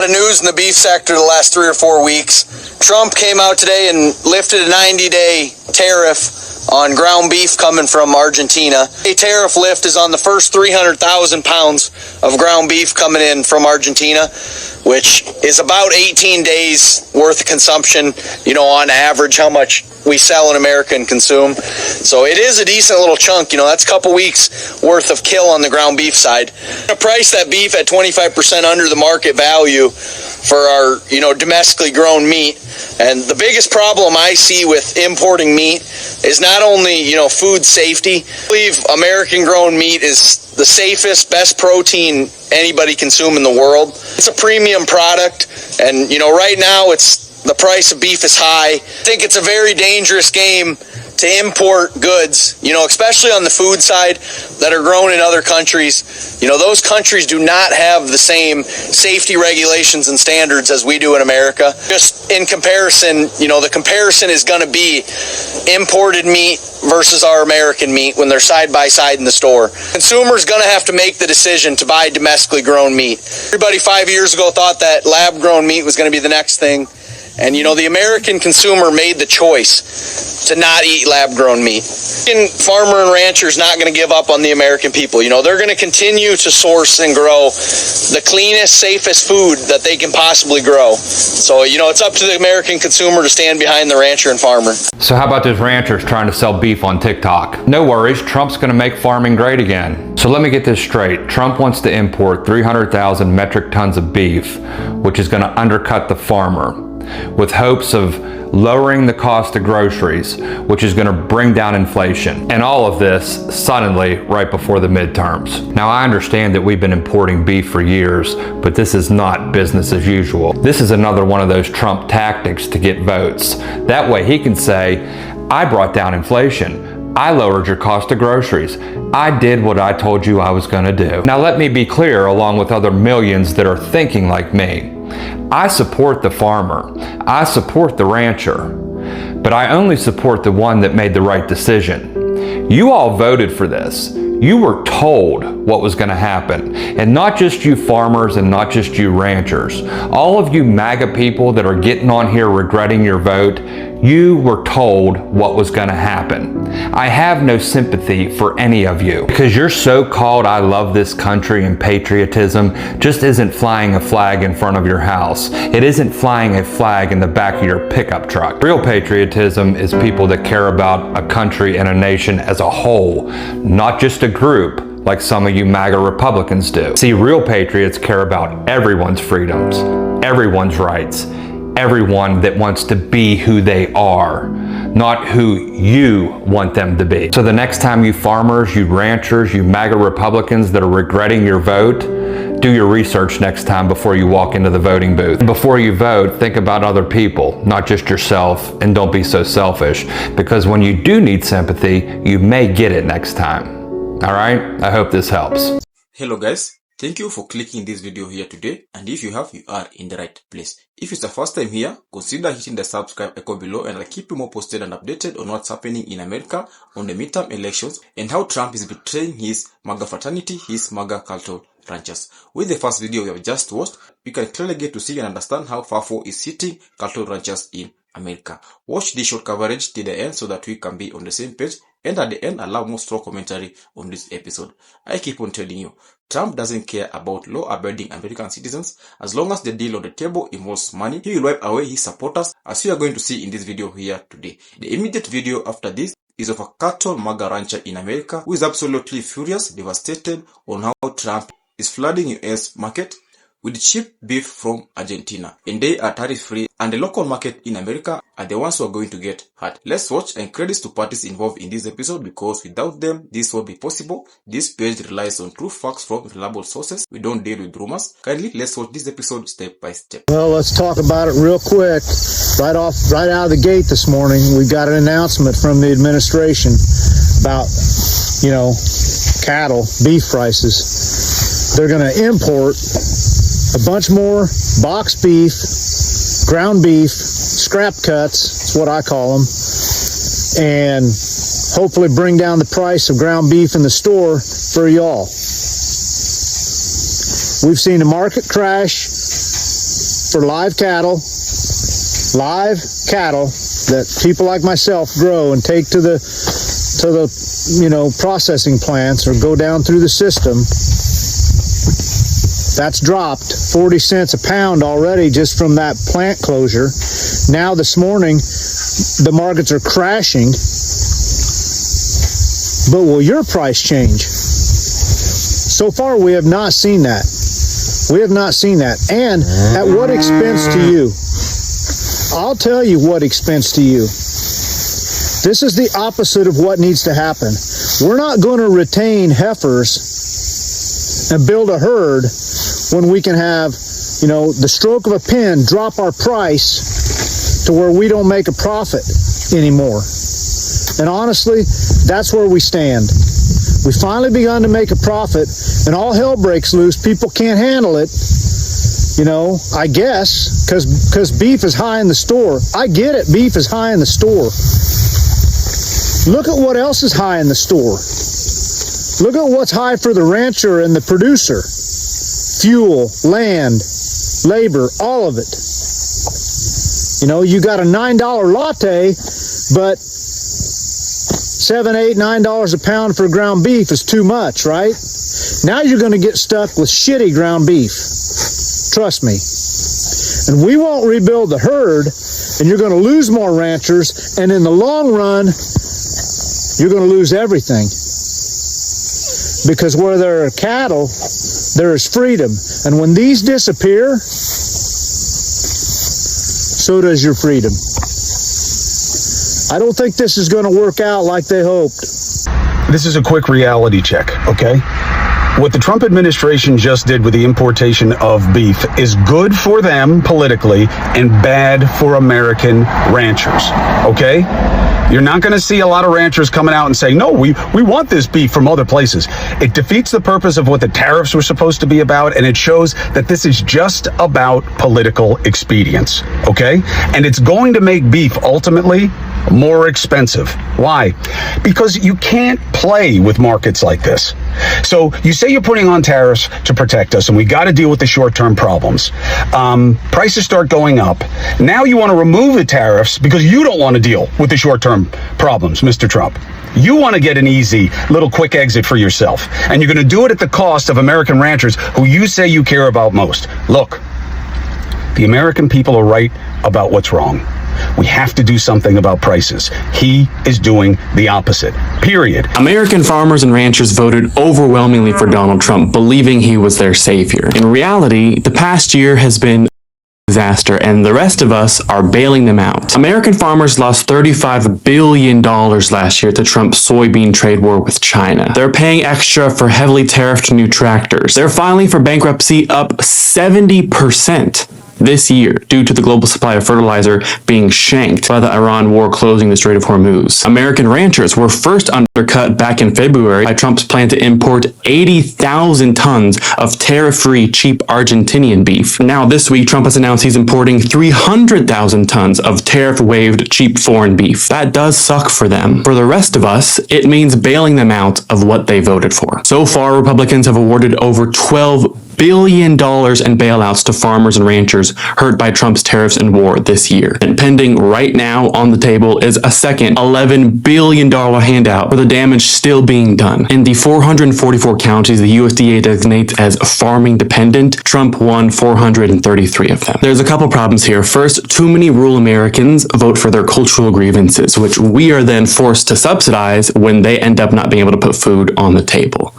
The news in the beef sector the last 3 or 4 weeks. Trump came out today and lifted a 90-day tariff on ground beef coming from Argentina. A tariff lift is on the first 300,000 pounds of ground beef coming in from Argentina, which is about 18 days worth of consumption, on average, how much we sell in America and consume. So it is a decent little chunk, that's a couple weeks worth of kill on the ground beef side. I price that beef at 25% under the market value for our, domestically grown meat. And the biggest problem I see with importing meat is not only, food safety. I believe American grown meat is the safest, best protein anybody consume in the world. It's a premium product, and right now the price of beef is high. I think it's a very dangerous game to import goods, especially on the food side that are grown in other countries. Those countries do not have the same safety regulations and standards as we do in America. Just in comparison, the comparison is going to be imported meat versus our American meat when they're side by side in the store. Consumers going to have to make the decision to buy domestically grown meat. Everybody 5 years ago thought that lab grown meat was going to be the next thing. And the American consumer made the choice to not eat lab-grown meat. Farmer and rancher is not going to give up on the American people. They're going to continue to source and grow the cleanest, safest food that they can possibly grow. So, it's up to the American consumer to stand behind the rancher and farmer. So how about those ranchers trying to sell beef on TikTok? No worries, Trump's going to make farming great again. So let me get this straight. Trump wants to import 300,000 metric tons of beef, which is going to undercut the farmer, with hopes of lowering the cost of groceries, which is going to bring down inflation. And all of this suddenly right before the midterms. Now, I understand that we've been importing beef for years, but this is not business as usual. This is another one of those Trump tactics to get votes. That way he can say, I brought down inflation. I lowered your cost of groceries. I did what I told you I was going to do. Now, let me be clear, along with other millions that are thinking like me. I support the farmer. I support the rancher. But I only support the one that made the right decision. You all voted for this. You were told what was going to happen. And not just you farmers and not just you ranchers. All of you MAGA people that are getting on here regretting your vote, you were told what was going to happen. I have no sympathy for any of you because your so-called I love this country and patriotism just isn't flying a flag in front of your house. It isn't flying a flag in the back of your pickup truck. Real patriotism is people that care about a country and a nation as a whole, not just a group like some of you MAGA Republicans do. See, real patriots care about everyone's freedoms, everyone's rights, everyone that wants to be who they are, not who you want them to be. So the next time you farmers, you ranchers, you MAGA Republicans that are regretting your vote, do your research next time before you walk into the voting booth. And before you vote, think about other people, not just yourself, and don't be so selfish, because when you do need sympathy, you may get it next time. All right? I hope this helps. Hello guys. Thank you for clicking this video here today, and if you have, you are in the right place. If it's the first time here, consider hitting the subscribe icon below, and I'll keep you more posted and updated on what's happening in America on the midterm elections and how Trump is betraying his MAGA fraternity, his MAGA cultural ranchers. With the first video we have just watched, you can clearly get to see and understand how FAFO is hitting cultural ranchers in America. Watch this short coverage till the end so that we can be on the same page, and at the end allow more strong commentary on this episode. I keep on telling you, Trump doesn't care about law-abiding American citizens. As long as the deal on the table involves money, he will wipe away his supporters, as you are going to see in this video here today. The immediate video after this is of a cattle MAGA rancher in America who is absolutely furious, devastated on how Trump is flooding US market with cheap beef from Argentina, and they are tariff-free, and the local market in America are the ones who are going to get hurt. Let's watch, and credits to parties involved in this episode, because without them this won't be possible. This page relies on true facts from reliable sources. We don't deal with rumors. Kindly let's watch this episode step by step. Well, let's talk about it real quick. Right out of the gate this morning, we got an announcement from the administration about, cattle, beef prices. They're going to import a bunch more box beef, ground beef, scrap cuts, that's what I call them, and hopefully bring down the price of ground beef in the store for y'all. We've seen the market crash for live cattle that people like myself grow and take to the processing plants or go down through the system, that's dropped 40 cents a pound already just from that plant closure. Now this morning, the markets are crashing. But will your price change? So far, we have not seen that. We have not seen that. And at what expense to you? I'll tell you what expense to you. This is the opposite of what needs to happen. We're not going to retain heifers and build a herd when we can have, the stroke of a pen drop our price to where we don't make a profit anymore. And honestly, that's where we stand. We finally begun to make a profit, and all hell breaks loose. People can't handle it, I guess, because beef is high in the store. I get it, beef is high in the store. Look at what else is high in the store. Look at what's high for the rancher and the producer. Fuel, land, labor, all of it. You got a $9 latte, but $7, $8, $9 a pound for ground beef is too much, right? Now you're going to get stuck with shitty ground beef. Trust me. And we won't rebuild the herd, and you're going to lose more ranchers, and in the long run, you're going to lose everything. Because where there are cattle, there is freedom. And when these disappear, so does your freedom. I don't think this is going to work out like they hoped. This is a quick reality check, okay? What the Trump administration just did with the importation of beef is good for them politically and bad for American ranchers, okay? You're not going to see a lot of ranchers coming out and saying, no, we want this beef from other places. It defeats the purpose of what the tariffs were supposed to be about, and it shows that this is just about political expedience, okay? And it's going to make beef ultimately more expensive. Why? Because you can't play with markets like this. So you say you're putting on tariffs to protect us, and we got to deal with the short-term problems. Prices start going up. Now you want to remove the tariffs because you don't want to deal with the short-term problems, Mr. Trump. You want to get an easy little quick exit for yourself, and you're going to do it at the cost of American ranchers who you say you care about most. Look, the American people are right about what's wrong. We have to do something about prices. He is doing the opposite. Period. American farmers and ranchers voted overwhelmingly for Donald Trump, believing he was their savior. In reality, the past year has been disaster, and the rest of us are bailing them out. American farmers lost $35 billion last year to Trump's soybean trade war with China. They're paying extra for heavily tariffed new tractors. They're filing for bankruptcy up 70% this year due to the global supply of fertilizer being shanked by the Iran war closing the Strait of Hormuz. American ranchers were first undercut back in February by Trump's plan to import 80,000 tons of tariff-free cheap Argentinian beef. Now this week, Trump has announced he's importing 300,000 tons of tariff-waived cheap foreign beef. That does suck for them. For the rest of us, it means bailing them out of what they voted for. So far, Republicans have awarded over $12 billion in bailouts to farmers and ranchers hurt by Trump's tariffs and war this year. And pending right now on the table is a second $11 billion handout for the damage still being done. In the 444 counties the USDA designates as farming dependent, Trump won 433 of them. There's a couple problems here. First, too many rural Americans vote for their cultural grievances, which we are then forced to subsidize when they end up not being able to put food on the table.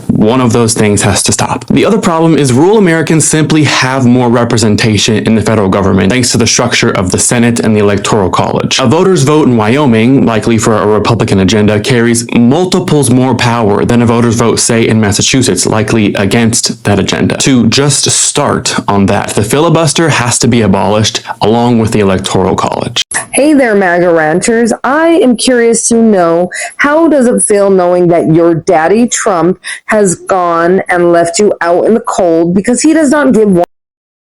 One of those things has to stop. The other problem is rural Americans simply have more representation in the federal government thanks to the structure of the Senate and the Electoral College. A voter's vote in Wyoming, likely for a Republican agenda, carries multiples more power than a voter's vote, say, in Massachusetts, likely against that agenda. To just start on that, the filibuster has to be abolished along with the Electoral College. Hey there, MAGA ranchers. I am curious to know, how does it feel knowing that your daddy Trump has gone and left you out in the cold because he does not give one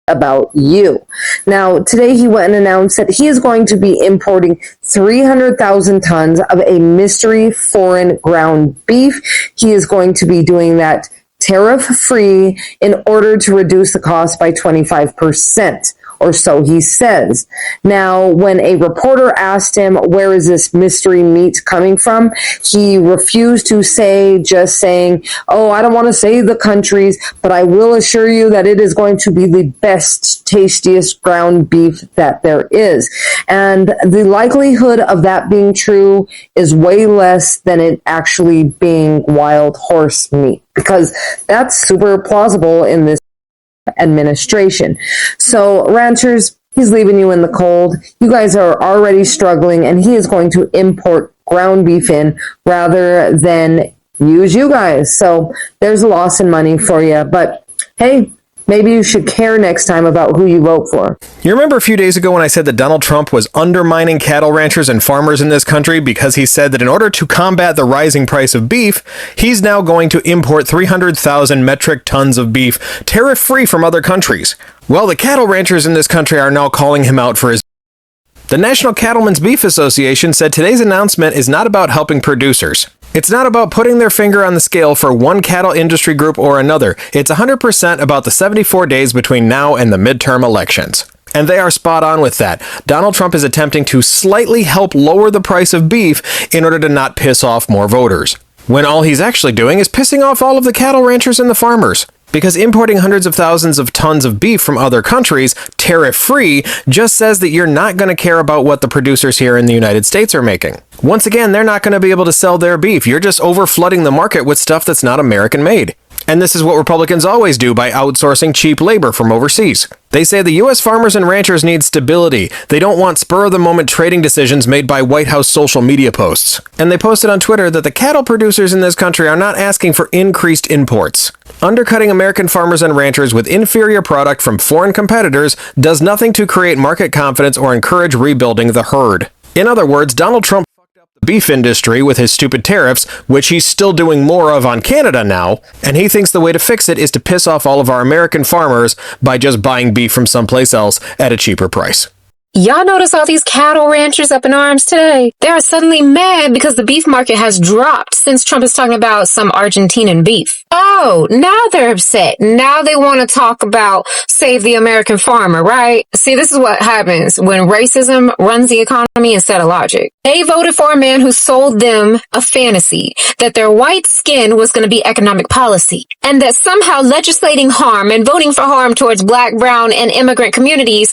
about you? Now, today he went and announced that he is going to be importing 300,000 tons of a mystery foreign ground beef. He is going to be doing that tariff-free in order to reduce the cost by 25%. or so he says. Now, when a reporter asked him, where is this mystery meat coming from? He refused to say, just saying, oh, I don't want to say the countries, but I will assure you that it is going to be the best, tastiest ground beef that there is. And the likelihood of that being true is way less than it actually being wild horse meat, because that's super plausible in this administration. So, ranchers, he's leaving you in the cold. You guys are already struggling, and he is going to import ground beef in rather than use you guys. So there's a loss in money for you. But hey, maybe you should care next time about who you vote for. You remember a few days ago when I said that Donald Trump was undermining cattle ranchers and farmers in this country because he said that in order to combat the rising price of beef, he's now going to import 300,000 metric tons of beef tariff-free from other countries. Well, the cattle ranchers in this country are now calling him out for his. The National Cattlemen's Beef Association said today's announcement is not about helping producers. It's not about putting their finger on the scale for one cattle industry group or another. It's 100% about the 74 days between now and the midterm elections. And they are spot on with that. Donald Trump is attempting to slightly help lower the price of beef in order to not piss off more voters, when all he's actually doing is pissing off all of the cattle ranchers and the farmers. Because importing hundreds of thousands of tons of beef from other countries, tariff-free, just says that you're not going to care about what the producers here in the United States are making. Once again, they're not going to be able to sell their beef. You're just over-flooding the market with stuff that's not American-made. And this is what Republicans always do by outsourcing cheap labor from overseas. They say the U.S. farmers and ranchers need stability. They don't want spur-of-the-moment trading decisions made by White House social media posts. And they posted on Twitter that the cattle producers in this country are not asking for increased imports. Undercutting American farmers and ranchers with inferior product from foreign competitors does nothing to create market confidence or encourage rebuilding the herd. In other words, Donald Trump fucked up the beef industry with his stupid tariffs, which he's still doing more of on Canada now, and he thinks the way to fix it is to piss off all of our American farmers by just buying beef from someplace else at a cheaper price. Y'all notice all these cattle ranchers up in arms today? They are suddenly mad because the beef market has dropped since Trump is talking about some Argentinian beef. Oh, now they're upset. Now they want to talk about save the American farmer, right? See, this is what happens when racism runs the economy instead of logic. They voted for a man who sold them a fantasy that their white skin was going to be economic policy, and that somehow legislating harm and voting for harm towards black, brown, and immigrant communities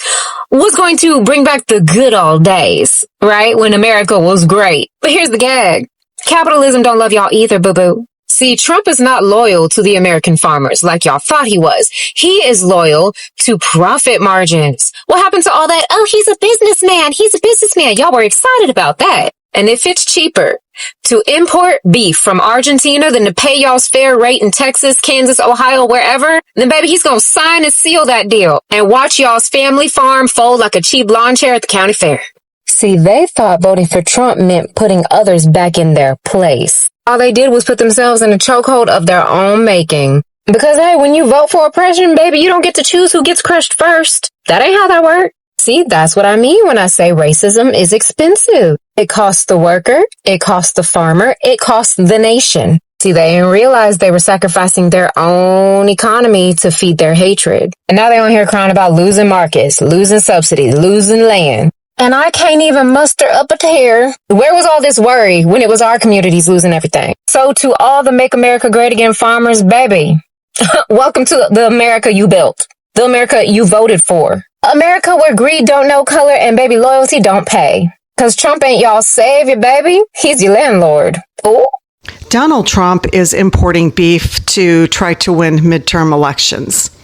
was going to bring back the good old days, right? When America was great. But here's the gag. Capitalism don't love y'all either, boo-boo. See, Trump is not loyal to the American farmers like y'all thought he was. He is loyal to profit margins. What happened to all that? Oh, he's a businessman. He's a businessman. Y'all were excited about that. And if it's cheaper to import beef from Argentina than to pay y'all's fair rate in Texas, Kansas, Ohio, wherever, then baby, he's gonna sign and seal that deal and watch y'all's family farm fold like a cheap lawn chair at the county fair. See, they thought voting for Trump meant putting others back in their place. All they did was put themselves in a chokehold of their own making. Because, hey, when you vote for oppression, baby, you don't get to choose who gets crushed first. That ain't how that works. See, that's what I mean when I say racism is expensive. It costs the worker, it costs the farmer, it costs the nation. See, they didn't realize they were sacrificing their own economy to feed their hatred. And now they're on here crying about losing markets, losing subsidies, losing land. And I can't even muster up a tear. Where was all this worry when it was our communities losing everything? So to all the Make America Great Again farmers, baby, welcome to the America you built, the America you voted for. America where greed don't know color and baby loyalty don't pay. Cause Trump ain't y'all savior, baby. He's your landlord. Ooh. Donald Trump is importing beef to try to win midterm elections.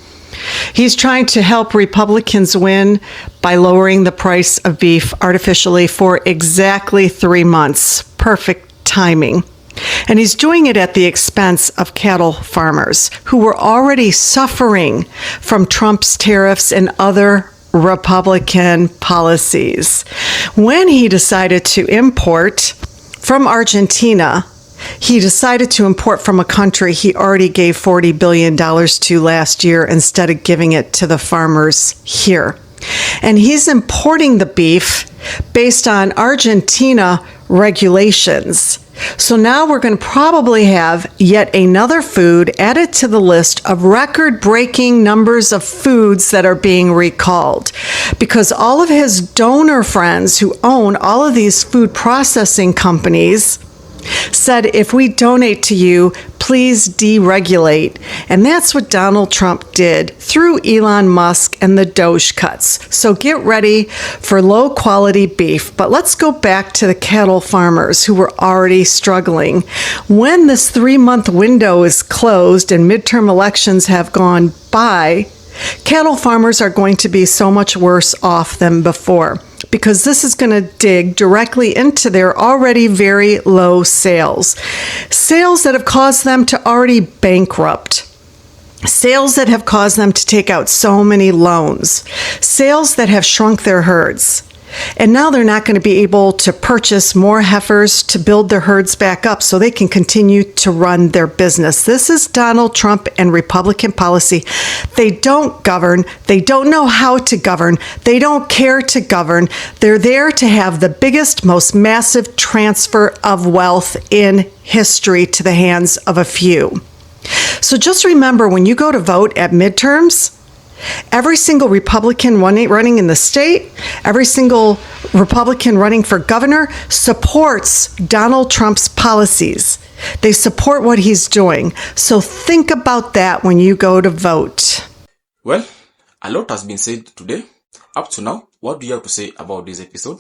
He's trying to help Republicans win by lowering the price of beef artificially for exactly 3 months. Perfect timing. And he's doing it at the expense of cattle farmers who were already suffering from Trump's tariffs and other Republican policies. When he decided to import from Argentina, he decided to import from a country he already gave $40 billion to last year instead of giving it to the farmers here. And he's importing the beef based on Argentina regulations. So now we're going to probably have yet another food added to the list of record-breaking numbers of foods that are being recalled, because all of his donor friends who own all of these food processing companies said, if we donate to you, please deregulate. And that's what Donald Trump did through Elon Musk and the Doge cuts. So get ready for low quality beef. But let's go back to the cattle farmers who were already struggling. When this 3-month window is closed and midterm elections have gone by, cattle farmers are going to be so much worse off than before, because this is going to dig directly into their already very low sales. Sales that have caused them to already bankrupt. Sales that have caused them to take out so many loans. Sales that have shrunk their herds. And now they're not going to be able to purchase more heifers to build their herds back up so they can continue to run their business. This is Donald Trump and Republican policy. They don't govern. They don't know how to govern. They don't care to govern. They're there to have the biggest, most massive transfer of wealth in history to the hands of a few. So just remember, when you go to vote at midterms, every single Republican running in the state, every single Republican running for governor supports Donald Trump's policies. They support what he's doing. So think about that when you go to vote. Well, a lot has been said today. Up to now, what do you have to say about this episode?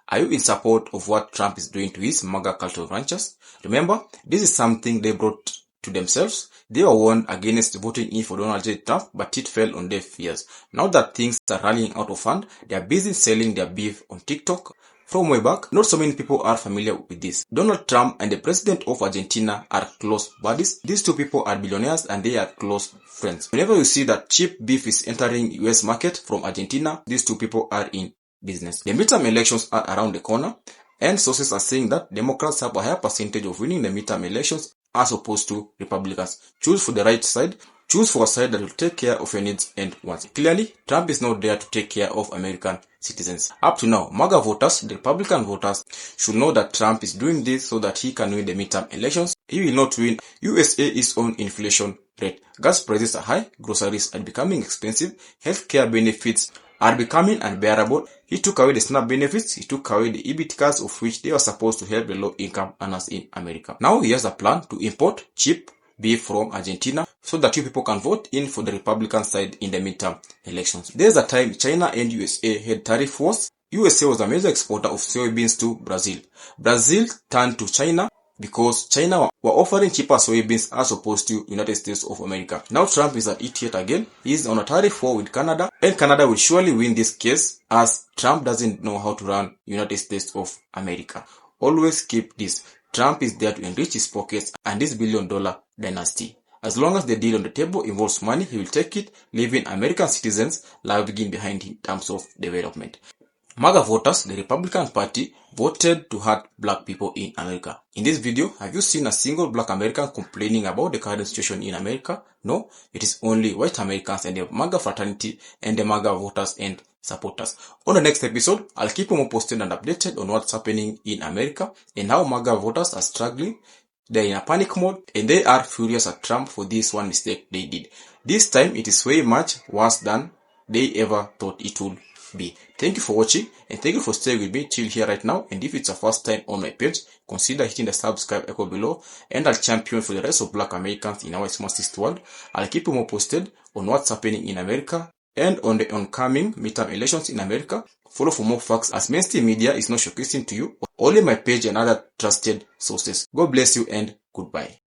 Are you in support of what Trump is doing to his MAGA cult of ranchers? Remember, this is something they brought to themselves. They were warned against voting in for Donald J. Trump, but it fell on deaf ears. Now that things are running out of hand, they are busy selling their beef on TikTok. From way back, not so many people are familiar with this. Donald Trump and the president of Argentina are close buddies. These two people are billionaires and they are close friends. Whenever you see that cheap beef is entering US market from Argentina, these two people are in business. The midterm elections are around the corner, and sources are saying that Democrats have a higher percentage of winning the midterm elections as opposed to Republicans. Choose for the right side. Choose for a side that will take care of your needs and wants. Clearly, Trump is not there to take care of American citizens. Up to now, MAGA voters, the Republican voters, should know that Trump is doing this so that he can win the midterm elections. He will not win. USA is on inflation rate. Gas prices are high. Groceries are becoming expensive. Healthcare benefits are becoming unbearable. He took away the SNAP benefits. He took away the EBT cards, of which they were supposed to help the low-income earners in America. Now he has a plan to import cheap beef from Argentina so that you people can vote in for the Republican side in the midterm elections. There's a time China and USA had tariff wars. USA was a major exporter of soybeans to Brazil. Brazil turned to China because China were offering cheaper soybeans as opposed to United States of America. Now Trump is at it yet again. He's on a tariff war with Canada, and Canada will surely win this case as Trump doesn't know how to run United States of America. Always keep this. Trump is there to enrich his pockets and this billion-dollar dynasty. As long as the deal on the table involves money, he will take it, leaving American citizens lagging behind in terms of development. MAGA voters, the Republican Party, voted to hurt black people in America. In this video, have you seen a single black American complaining about the current situation in America? No, it is only white Americans and the MAGA fraternity and the MAGA voters and supporters. On the next episode, I'll keep you more posted and updated on what's happening in America and how MAGA voters are struggling. They're in a panic mode and they are furious at Trump for this one mistake they did. This time, it is way much worse than they ever thought it would be. Thank you for watching and thank you for staying with me till here right now. And if it's your first time on my page, consider hitting the subscribe icon below, and I'll champion for the rest of black Americans in our smartest world. I'll keep you more posted on what's happening in America and on the oncoming midterm elections in America. Follow for more facts, as mainstream media is not showcasing to you only my page and other trusted sources. God bless you and goodbye.